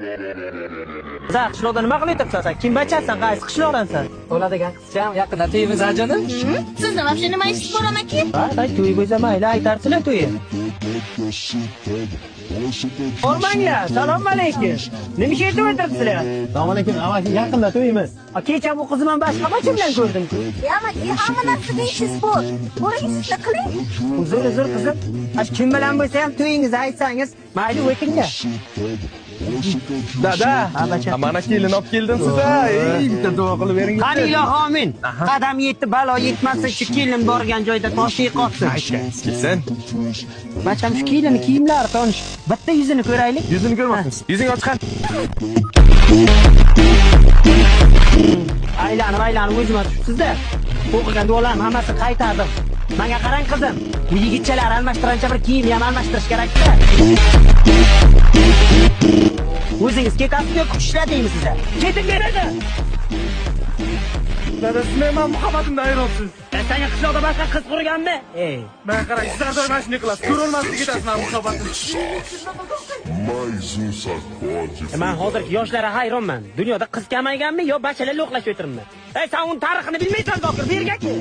Za qishloqda nima qilyapsan sen? Kim bachasan? Qaysi qishloqdansan? Bo'ladigan qizcham, yaqinda to'yimiz ajonim. Sizni вообще nima ishsiz bo'laman-ki? Ha, to'y bo'lsa mayli, aytarsizlar to'yi. O'rmanglar, salom alaykum. Nima ish etib o'tiribsizlar? Assalomu alaykum, amaki yaqinda to'yimiz. Kecha bu qizimni boshqa bacha bilan ko'rdim-ku. Amaki, hamma narsaga ishingiz bor. Bo'lishingizni qiling. Uzr qizim. Kim bilan bo'lsa ham to'yingizni aytsangiz, mayli o'tinglar. Dada, bacha. mana kelin olib keldim-siz-a. Bitta duo qilib bering. Qani ilohi amin. Qadam yetdi, balo yetmasin, shu kelin borgan joyda toshlik qotsin. Kelsin. Bacham shu kelinning kiyimlari tonish. Bitta yuzini ko'raylik. Yuzini ko'rmoqsiz. Yuzing ochiq. Aylanib o'zimga tushibsiz-da. O'qigan duolarim hammasini qaytardim. Menga qarang qizim. Bu yigitchalar almashtirancha bir kiyim ham almashtirish kerak-da. O'zingiz ketasiz-ku, ishladingmi sizlar? Keting beradi. Dada, siz men muhabbatimdan ayronsiz. Senga qishloqda boshqa qiz qurganmi? Men qarang, sizlar mana shunday qilasiz. Ko'rolmaslik ketasiz men muhabbatimni. Men hozirgi yoshlarga hayronman. Dunyoda qiz kamayganmi yo bachalar lo'qlashib o'tiribmi? Sen uni tarixini bilmaysan, Zokir, berga-ki.